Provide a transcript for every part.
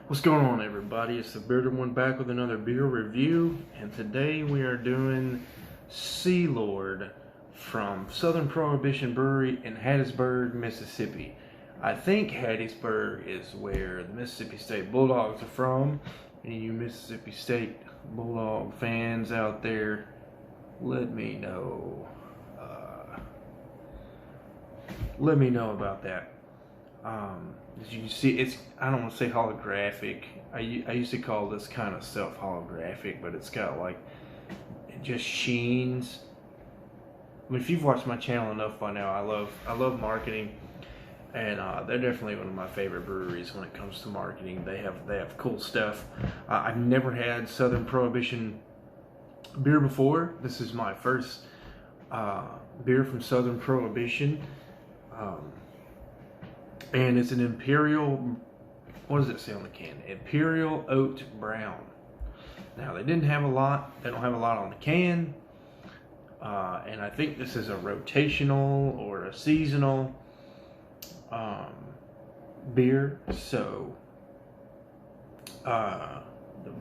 What's going on, everybody? It's the Bearded One back with another beer review, and today we are doing Sea Lord from Southern Prohibition Brewery in Hattiesburg, Mississippi. I think Hattiesburg is where the Mississippi State Bulldogs are from. Any of you Mississippi State Bulldog fans out there, let me know. Let me know about that. As you can see, it's, I don't want to say holographic. I used to call this kind of stuff holographic, but it's got like, it just sheens. I mean, if you've watched my channel enough by now, I love marketing, and they're definitely one of my favorite breweries when it comes to marketing. They have cool stuff. I've never had Southern Prohibition beer before. This is my first beer from Southern Prohibition. And it's an Imperial, what does it say on the can? Imperial Oat Brown. Now, they didn't have a lot. They don't have a lot on the can. And I think this is a rotational or a seasonal beer. So,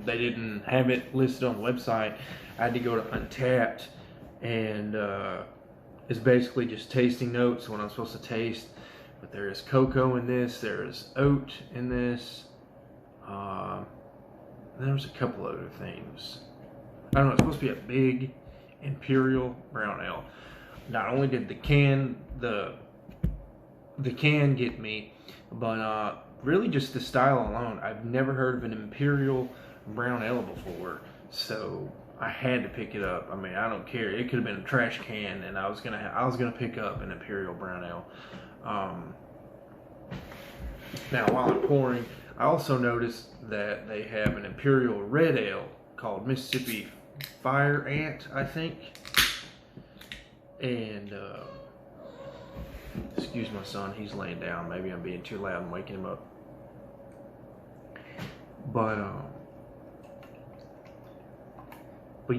they didn't have it listed on the website. I had to go to Untapped, and it's basically just tasting notes, what I'm supposed to taste. But there is cocoa in this, there is oat in this, there's a couple other things. I don't know, it's supposed to be a big Imperial Brown Ale. Not only did the can get me, but really just the style alone. I've never heard of an Imperial Brown Ale before, so I had to pick it up. I mean, I don't care. It could have been a trash can, and I was gonna pick up an Imperial Brown Ale. Now, while I'm pouring, I also noticed that they have an Imperial Red Ale called Mississippi Fire Ant, I think. And excuse my son, he's laying down. Maybe I'm being too loud and waking him up. But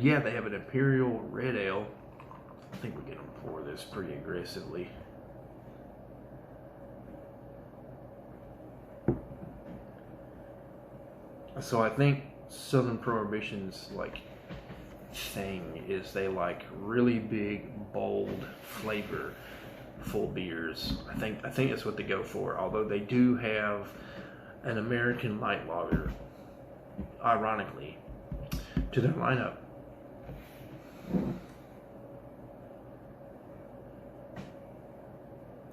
yeah, they have an Imperial Red Ale. I think we're gonna pour this pretty aggressively. So I think Southern Prohibition's like thing is they like really big, bold, flavorful beers. I think that's what they go for. Although they do have an American light lager, ironically, to their lineup.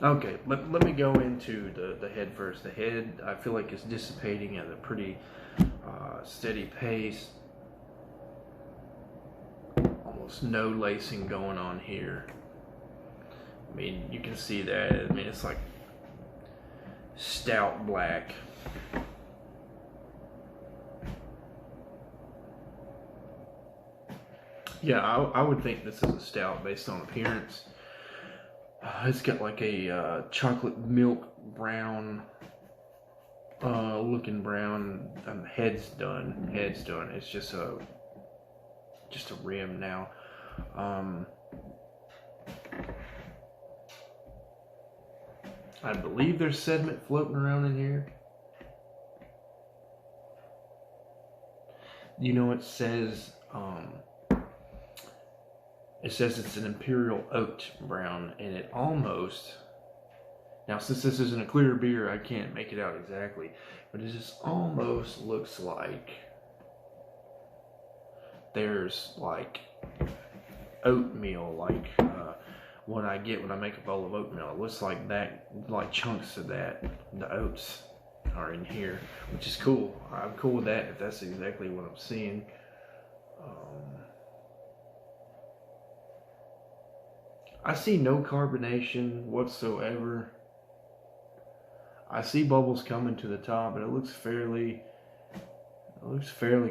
Okay, let me go into the head first. The head, I feel like, is dissipating at a pretty steady pace. Almost no lacing going on here. I mean, you can see that. I mean, it's like stout black. Yeah, I would think this is a stout based on appearance. It's got like a chocolate milk brown looking brown. Head's done. It's just a rim now. I believe there's sediment floating around in here. You know, it says it's an Imperial Oat Brown, and it almost, now since this isn't a clear beer, I can't make it out exactly, but it just almost looks like there's like oatmeal, like what I get when I make a bowl of oatmeal. It looks like that, like chunks of that, the oats are in here, which is cool. I'm cool with that if that's exactly what I'm seeing. I see no carbonation whatsoever. I see bubbles coming to the top, but it looks fairly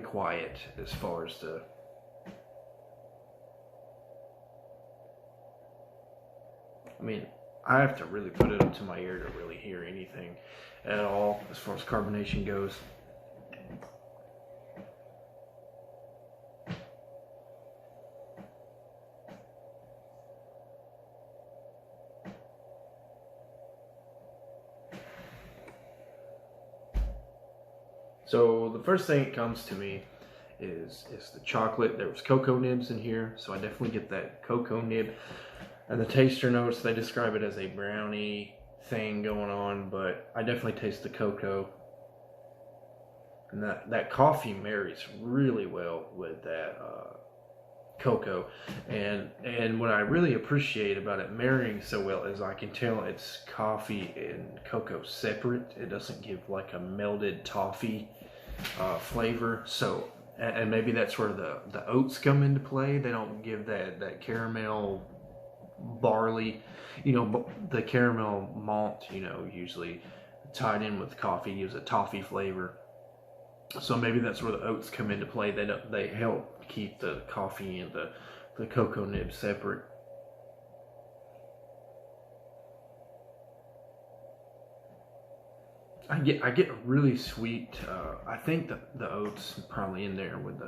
quiet as far as the I mean, I have to really put it up to my ear to really hear anything at all as far as carbonation goes. So the first thing that comes to me is the chocolate. There was cocoa nibs in here, so I definitely get that cocoa nib. And the taster notes, they describe it as a brownie thing going on, but I definitely taste the cocoa. And that coffee marries really well with that cocoa. And what I really appreciate about it marrying so well is I can tell it's coffee and cocoa separate. It doesn't give like a melded toffee flavor. So, and maybe that's where the oats come into play. They don't give that caramel barley, the caramel malt, usually tied in with coffee gives a toffee flavor. So maybe that's where the oats come into play. They help keep the coffee and the cocoa nibs separate. I get a really sweet. I think the oats probably in there with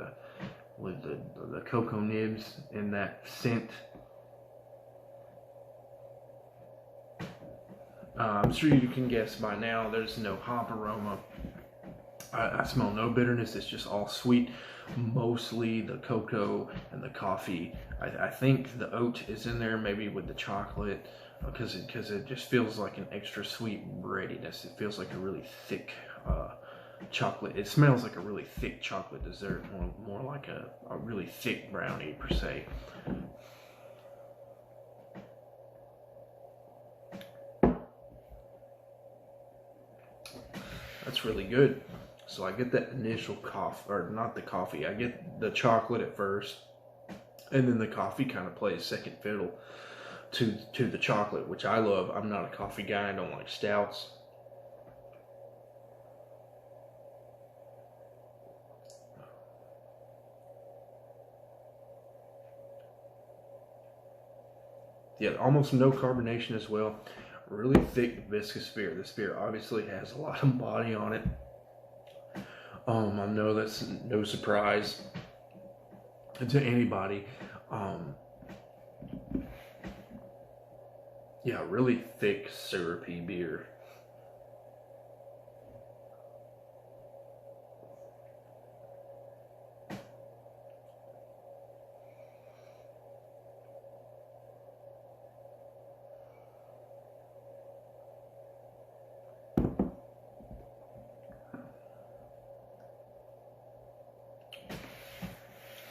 the cocoa nibs and that scent. I'm sure you can guess by now. There's no hop aroma. I smell no bitterness. It's just all sweet. Mostly the cocoa and the coffee. I think the oat is in there, maybe with the chocolate, because it just feels like an extra sweet breadiness. It feels like a really thick chocolate. It smells like a really thick chocolate dessert, more like a really thick brownie per se. That's really good. So I get that initial coffee, or not the coffee, I get the chocolate at first, and then the coffee kind of plays second fiddle to the chocolate, which I love. I'm not a coffee guy, I don't like stouts. Yeah, almost no carbonation as well. Really thick, viscous beer. This beer obviously has a lot of body on it. I know that's no surprise to anybody. Yeah, really thick, syrupy beer.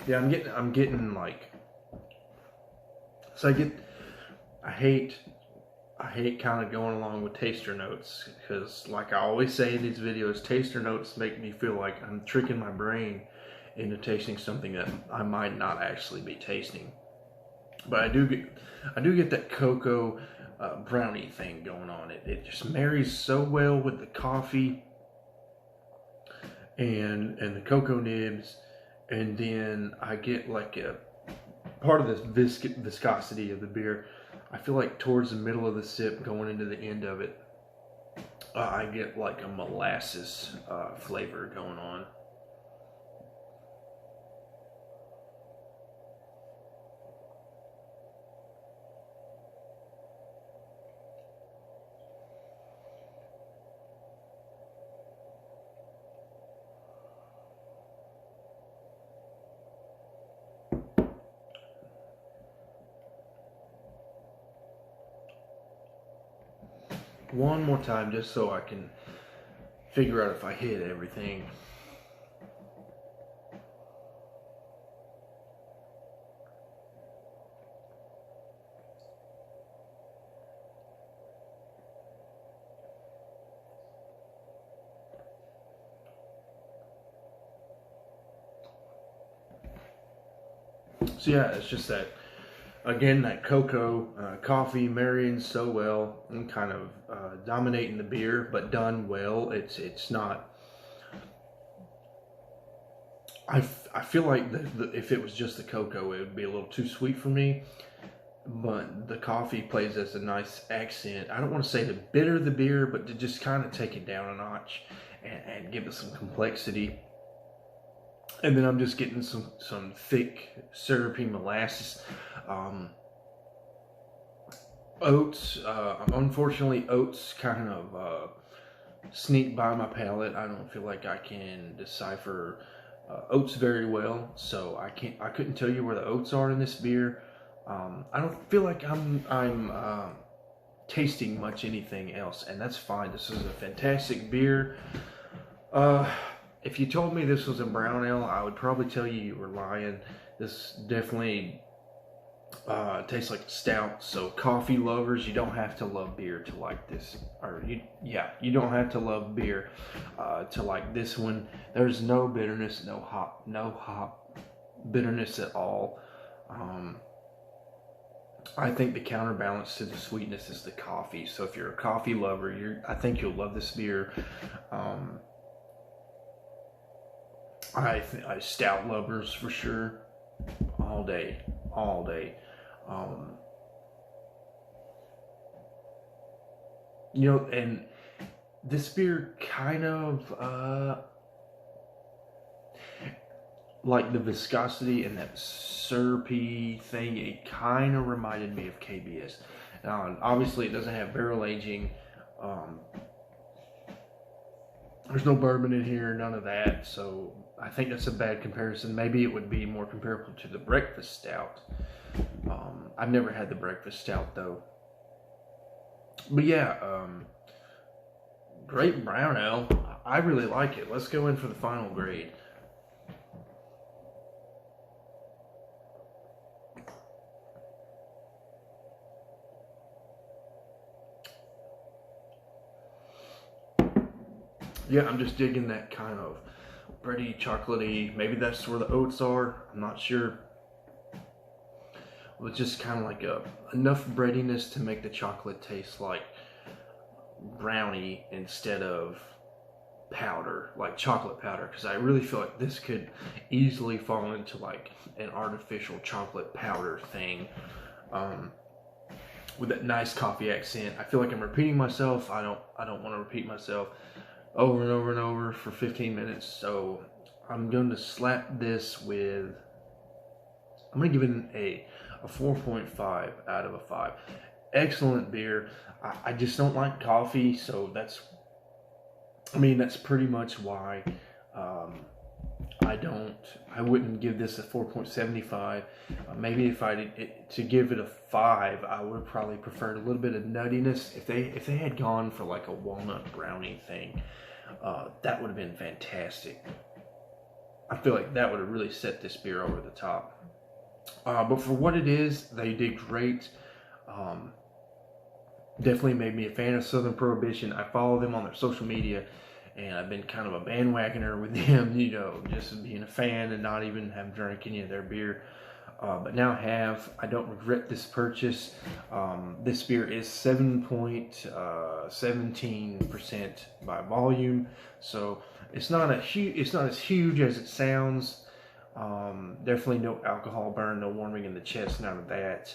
Yeah, I'm getting like, so I hate kind of going along with taster notes, because like I always say in these videos, taster notes make me feel like I'm tricking my brain into tasting something that I might not actually be tasting. But I do get that cocoa brownie thing going on. It just marries so well with the coffee and the cocoa nibs. And then I get like a part of this viscosity of the beer. I feel like towards the middle of the sip, going into the end of it, I get like a molasses flavor going on. One more time, just so I can figure out if I hit everything. So yeah, it's just that, again, that cocoa coffee marrying so well and kind of dominating the beer, but done well. It's not. I feel like if it was just the cocoa, it would be a little too sweet for me. But the coffee plays as a nice accent. I don't want to say to bitter the beer, but to just kind of take it down a notch and give it some complexity. And then I'm just getting some thick, syrupy molasses. Oats, unfortunately, oats kind of sneak by my palate. I don't feel like I can decipher oats very well, so I couldn't tell you where the oats are in this beer. I don't feel like I'm tasting much anything else, and that's fine. This is a fantastic beer. If you told me this was a brown ale, I would probably tell you were lying. This definitely tastes like a stout. So coffee lovers, you don't have to love beer to like this. You don't have to love beer to like this one. There's no bitterness, no hop bitterness at all. I think the counterbalance to the sweetness is the coffee. So if you're a coffee lover, I think you'll love this beer. I stout lovers for sure, all day. And this beer kind of like the viscosity and that syrupy thing, it kind of reminded me of KBS. Now, obviously, it doesn't have barrel aging. There's no bourbon in here, none of that. So I think that's a bad comparison. Maybe it would be more comparable to the breakfast stout. I've never had the breakfast stout though. But yeah, great brown ale. I really like it. Let's go in for the final grade. Yeah, I'm just digging that kind of bready, chocolatey. Maybe that's where the oats are. I'm not sure. With just kind of like enough breadiness to make the chocolate taste like brownie instead of powder, like chocolate powder. Because I really feel like this could easily fall into like an artificial chocolate powder thing. With that nice coffee accent. I feel like I'm repeating myself. I don't want to repeat myself over and over and over for 15 minutes. So I'm going to slap this with, I'm going to give it a 4.5 out of a 5. Excellent beer. I just don't like coffee, so that's pretty much why I wouldn't give this a 4.75. Maybe if to give it a 5, I would have probably preferred a little bit of nuttiness. If they had gone for like a walnut brownie thing, that would have been fantastic. I feel like that would have really set this beer over the top. But for what it is, they did great. Definitely made me a fan of Southern Prohibition. I follow them on their social media, and I've been kind of a bandwagoner with them, just being a fan and not even have drank any of their beer. But now I have. I don't regret this purchase. This beer is 7.17% by volume, so it's not as huge as it sounds. Definitely no alcohol burn, no warming in the chest, none of that.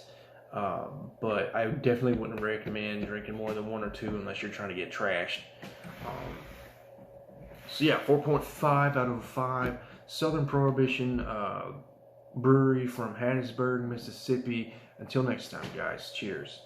But I definitely wouldn't recommend drinking more than 1 or 2 unless you're trying to get trashed. So yeah, 4.5 out of 5. Southern Prohibition Brewery from Hattiesburg, Mississippi. Until next time, guys. Cheers.